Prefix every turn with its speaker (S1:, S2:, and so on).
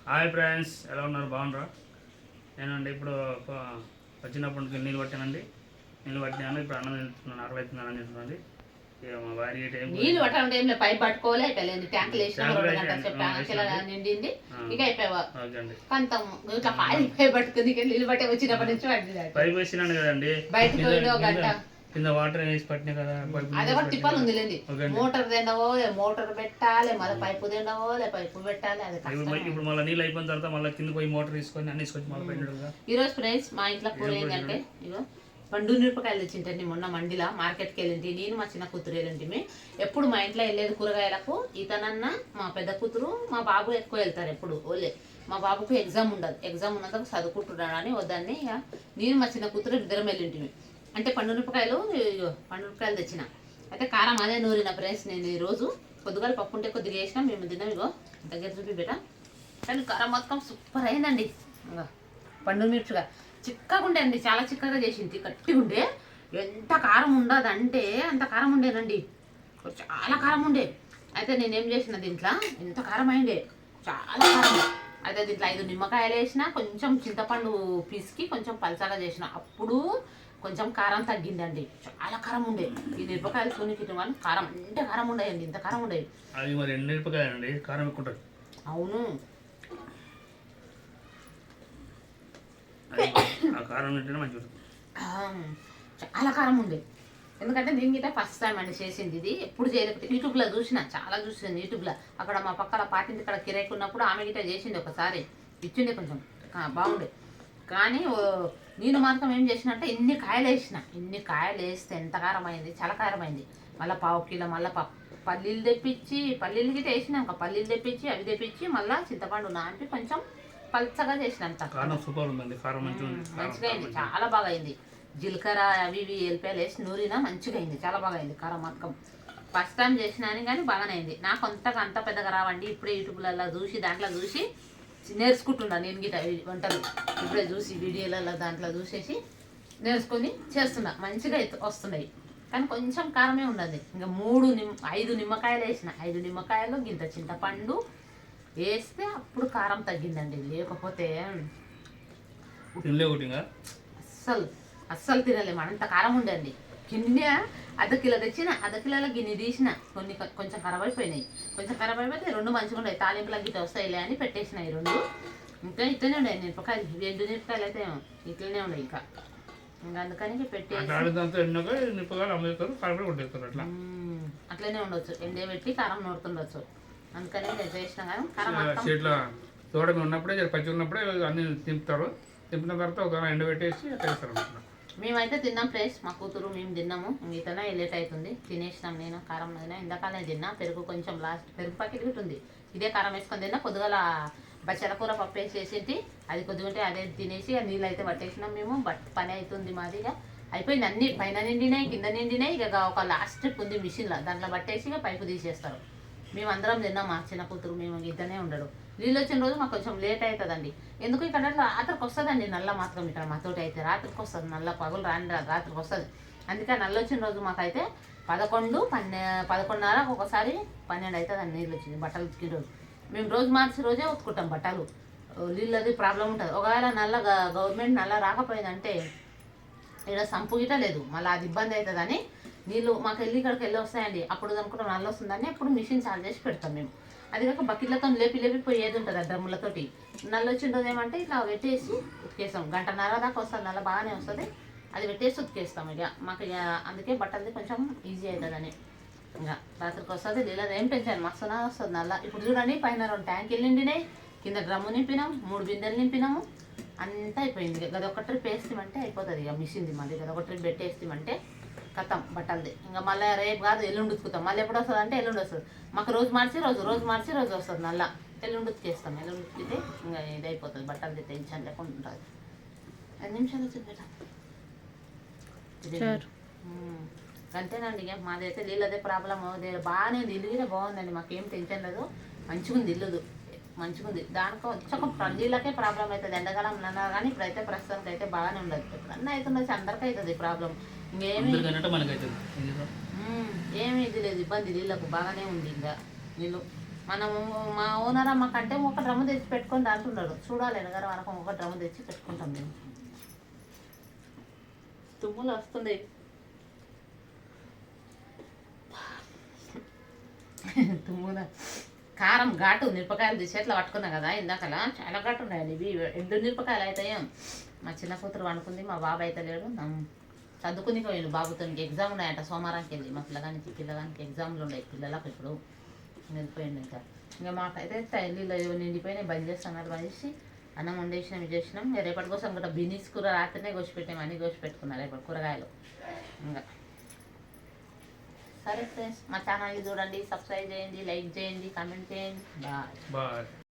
S1: Hi friends, ఎలా ఉన్నారు? బాగున్నారా? నేనండి ఇప్పుడు వచ్చినప్పటికి నీళ్ళు పట్టానండి. నీళ్ళు పట్టినాను. ఇప్పుడు అన్నం తింటున్నాను. ఆకలి అవుతున్నాను అని చెప్తున్నాండి. ఇక మా భార్య టైం
S2: నీళ్ళు పట్టాలంటే ఏం లేదు, పైప్ పట్టుకోలే అయిపోయింది. ట్యాంకులు వేసిన 2 గంటల సేపు నిండింది. ఇక అయిపోయావా కంతం ఇట్లా పైప్ పట్టుకుంది. నీళ్ళు పట్టే వచ్చినప్పటి నుంచి పట్టింది.
S1: పైప్ వేసినాను కదండి,
S2: బయటకు పోయింది 1 గంట.
S1: కింద వాటర్ వేసి పట్టినా కదా.
S2: అదే కూడా తిప్పాలి ఉంది లేండి. మోటార్ తిండవో మోటార్ పెట్టాలి, మళ్ళీ పైపు తిండవో పైపు పెట్టాలి. అది
S1: ఇప్పుడు మళ్ళీ నీళ్ళు అయిపోయిన తర్వాత మళ్ళీ కింద పోయి మోటార్ తీసుకొని అన్ని తీసుకొచ్చి మళ్ళీ పెట్టాడు.
S2: ఈ రోజు ఫ్రెండ్స్ మా ఇంట్లో కూర ఏంటంటే ఇగో పండు మిరపకాయలు తెచ్చింటండి. మొన్న మండిలా మార్కెట్కి వెళ్ళింటి, నేను మా చిన్న కూతురు వెళ్ళింటి. ఎప్పుడు మా ఇంట్లో వెళ్ళేది కూరగాయలకు. ఇతనన్న మా పెద్ద కూతురు మా బాబు ఎక్కువ వెళ్తారు ఎప్పుడు ఓలే. మా బాబుకు ఎగ్జామ్ ఉండదు, ఎగ్జామ్ ఉన్నందుకు చదువుకుంటున్నాడు అని వద్దని ఇక నేను మా చిన్న కూతురు ఇద్దరం వెళ్ళింటిమి. అంటే పండు మిరపకాయలు తెచ్చిన. అయితే కారం అదే నూరిన ఫ్రెండ్స్. నేను ఈరోజు పొద్దుగాల పప్పు ఉంటే కొద్దిగా వేసినా, మేము తిన్నాం. ఇగో దగ్గర చూపి బేట. కానీ కారం మొత్తం సూపర్ అయిందండి. పండు మిర్చిగా చిక్కగా ఉండే అండి, చాలా చిక్కగా చేసింది, గట్టిగా ఉండే. ఎంత కారం ఉండదు అంటే అంత కారం ఉండేనండి, చాలా కారం ఉండే. అయితే నేనేం చేసిన దీంట్లో ఎంత కారం అయిండే, చాలా కారం. అయితే దీంట్లో 5 నిమ్మకాయలు వేసిన, కొంచెం చింతపండు పిసికి కొంచెం పలచగా చేసిన. అప్పుడు కొంచెం కారం తగ్గిందండి. చాలా కారం ఉండే ఈ మిరపకాయలు సూనికి. కానీ కారం అంటే కారం ఉండేయండి, ఇంత కారం ఉండేవి.
S1: అది మరి ఎండు మిరపకాయలండి, కారం ఎక్కువ ఉంటుంది.
S2: అవును,
S1: కారం తింటేనే మంచిగా
S2: చాలా కారం ఉండే. ఎందుకంటే దీని గిట్ట ఫస్ట్ టైం అండి చేసింది. ఇది ఎప్పుడు చేయలేకపోతే యూట్యూబ్లో చూసిన, చాలా చూసింది యూట్యూబ్లో. అక్కడ మా పక్కన పాటింది ఇక్కడ కిరాయికి ఉన్నప్పుడు ఆమె గిట్ట చేసింది ఒకసారి, ఇచ్చిండే కొంచెం బాగుండే. కానీ నేను మాత్రం ఏం చేసిన అంటే ఇన్ని కాయలు వేస్తే ఎంత కారం అయింది, చాలా కారం అయింది. మళ్ళీ 1/2 కిలో మళ్ళీ పల్లీలు తెప్పించి, పల్లీలు గిట్ట వేసినాక పల్లీలు తెప్పించి అవి తెప్పించి మళ్ళీ చింతపండు నాంపి కొంచెం పల్చగా చేసినంత మంచిగా అయింది, చాలా బాగా అయింది. జీలకర్ర అవి ఇవి ఎల్లిపాయలు వేసి నూరినా మంచిగా అయింది, చాలా బాగా అయింది. కారం మొత్తం ఫస్ట్ టైం చేసినాను కానీ బాగానే అయింది. నాకు అంత పెద్దగా రావండి. ఇప్పుడే యూట్యూబ్లలో చూసి దాంట్లో చూసి నేర్చుకుంటున్నా నేను గిట్ట వంటలు. ఇప్పుడే చూసి వీడియోలలో దాంట్లో చూసేసి నేర్చుకొని చేస్తున్నా, మంచిగా వస్తున్నాయి. కానీ కొంచెం కారమే ఉండదు. ఇంకా 5 నిమ్మకాయలు వేసిన, 5 నిమ్మకాయలు గింత చింతపండు వేస్తే అప్పుడు కారం తగ్గిందండి. లేకపోతే అస్సలు తినలేము, అంత కారం ఉండండి. గిన్నె 1/2 కిలో తెచ్చిన, 1/2 కిలోలో గిన్నె తీసిన. కొంచెం ఖరాబ్ అయిపోయినాయి. కొంచెం ఖరాబ్ అయిపోతే 2 మంచిగా ఉన్నాయి. తాలింపులకి గిట్ట వస్తాయిలే అని పెట్టేసిన. ఈ 2 ఇంకా ఇట్లనే ఉన్నాయి మిరపకాయలు. 2 మిరపకాయలు అయితే ఇట్లనే ఉన్నాయి. ఇంకా అందుకని పెట్టేసి అట్లనే ఉండొచ్చు, ఎండే పెట్టి కారం నూరుతుండొచ్చు. అందుకని నేను చేసిన కానీ
S1: కారం ఉన్నప్పుడే పచ్చి ఉన్నప్పుడే అన్ని తింపుతారు. తింపిన తర్వాత ఒక ఎండబెట్టేసి వేస్తారు.
S2: మేమైతే తిన్నాం ఫ్రెండ్స్, మా కూతురు మేము తిన్నాము. మిగతానే లేట్ అవుతుంది, తినేసినాం. నేను కారం ఇందాకనే తిన్నా. పెరుగు కొంచెం లాస్ట్ పెరుగు ప్యాకెట్ గిట్ ఉంది, ఇదే కారం వేసుకొని తిన్నా. పొద్దుగాల బచ్చల కూర పప్పు వేసేసి అది కొద్దిగా ఉంటే అదే తినేసి నీళ్ళు అయితే పట్టేసినాం మేము. పని అవుతుంది మాది. ఇక అయిపోయింది, అన్ని పైన నిండినాయి, కింద నిండినాయి. ఇక ఒక లాస్ట్ ట్రిప్ ఉంది మిషన్లో, దాంట్లో పట్టేసి ఇక పైపు తీసేస్తారు. మేము అందరం తిన్నాం, మా చిన్న కూతురు మేము ఇద్దనే ఉండడు. నీళ్ళు వచ్చిన రోజు మాకు కొంచెం లేట్ అవుతుందండి. ఎందుకు ఇక్కడ రాత్రికి వస్తుందండి నల్ల మాత్రం. ఇక్కడ మాతోటి అయితే రాత్రికి వస్తుంది నల్ల, పగులు రాత్రికి వస్తుంది. అందుకే నల్ల వచ్చిన రోజు మాకైతే 11, 11:30 ఒకసారి 12 అవుతుందండి నీళ్ళు వచ్చింది. బట్టలు ఉతికిన రోజు మేము రోజు మార్చి రోజే ఉతుకుంటాం బట్టలు. నీళ్ళది ప్రాబ్లం ఉంటుంది. ఒకవేళ గవర్నమెంట్ నల్ల రాకపోయిందంటే ఇక్కడ సంపు గిట లేదు, మళ్ళీ అది ఇబ్బంది అవుతుందని నీళ్ళు మాకు ఇక్కడికి వెళ్ళి వస్తాయండి. అప్పుడు అనుకుంటాం నల్ల వస్తుందని అప్పుడు మిషన్ చార్జ్ చేసి పెడతాం మేము. అది కాక బకెట్లతో లేపి పోయేది ఉంటుంది ఆ డ్రమ్ములతోటి. నల్ల వచ్చిన రోజు ఏమంటే ఇట్లా పెట్టేసి ఉతికేస్తాం. 1:30 దాకా వస్తుంది నల్ల, బాగానే వస్తుంది. అది పెట్టేసి ఉతికేస్తాం. ఇక మాకు ఇక అందుకే బట్టలది కొంచెం ఈజీ అవుతుందని. ఇంకా రాత్రికి వస్తుంది. నీళ్ళ ఏం పెంచాను, మస్తునా వస్తుంది నల్ల. ఇప్పుడు చూడండి, పైన 2 ట్యాంకులు నిండినాయి, కింద డ్రమ్ము నింపినాం, 3 బిందెలు నింపినాము. అంతా అయిపోయింది. గది ఒక ట్రిప్ వేస్తామంటే అయిపోతుంది. ఇక మిషన్ది మళ్ళీ గది ఒక ట్రిప్ పెట్టేస్తామంటే కథం బట్టలది. ఇంకా మళ్ళీ రేపు కాదు ఎల్లుండి ఉతుకుతాం. మళ్ళీ ఎప్పుడు వస్తుంది అంటే ఎల్లుండి వస్తుంది. మాకు రోజు మార్చి రోజు వస్తుంది నల్ల. ఎల్లుండి ఉతికేస్తాం. ఎల్లుండి ఉతికితే ఇంకా ఇది అయిపోతుంది, బట్టలది టెన్షన్ లేకుండా ఉంటుంది. 5 నిమిషాలు వచ్చి అంతేనండి. ఇక మాదైతే నీళ్ళదే ప్రాబ్లం బాగానే ఉంది. ఇల్లు కూడా బాగుందండి, మాకేం టెన్షన్ లేదు. మంచిగా ఉంది, ఇల్లుదు మంచిగా ఉంది. దానికో ఒక నీళ్ళకే ప్రాబ్లం అవుతుంది ఎండాకాలం అన్నారు. కానీ ఇప్పుడైతే ప్రస్తుతానికి అయితే బాగానే ఉండదు. ఎప్పుడన్నా అవుతుంది, అందరికీ అవుతుంది ప్రాబ్లం. ఇంకేమి ఏమి ఇది లేదు, ఇబ్బంది నీళ్ళకు బాగానే ఉంది. ఇంకా నీళ్ళు మనము మా ఓనర్ అమ్మ కంటే ఒక డ్రమ్ము తెచ్చి పెట్టుకొని అంటున్నాడు. చూడాలి ఎనగారు వరకు ఒక డ్రమ్ము తెచ్చి పెట్టుకుంటాం మేము. తుమ్ములు వస్తుంది. తుమ్ముల కారం ఘాటు మిరపకాయలు తీసి ఎట్లా పట్టుకున్నా కదా ఇందాకలా, చాలా ఘాటు ఉన్నాయండి ఇవి. ఎండు మిరపకాయలు అయితే మా చిన్న కూతురు అనుకుంది, మా బాబు అయితే లేడు. చదువుకుని పోయిండు బాబుతో. ఎగ్జామ్ ఉన్నాయంట సోమవారానికి వెళ్ళి. మా పిల్లగానికి ఎగ్జామ్లు ఉన్నాయి పిల్లలకు. ఇప్పుడు వెళ్ళిపోయిండు. ఇంకా మాకైతే తల్లిలో నిండిపోయినాయి. బంద్ చేస్తున్నారు. బంద్ చేసి అన్నం వండేసినాం, ఇది చేసినాం. రేపటి కోసం ఇంకా బినీస్ కూర రాత్రినే కోసిపెట్టాం. అన్నీ కోసిపెట్టుకున్నారు రేపటి కూరగాయలు. ఇంకా సరే ఫ్రెండ్స్, మా ఛానల్ని చూడండి, సబ్స్క్రైబ్ చేయండి, లైక్ చేయండి, కామెంట్ చేయండి. బాయ్.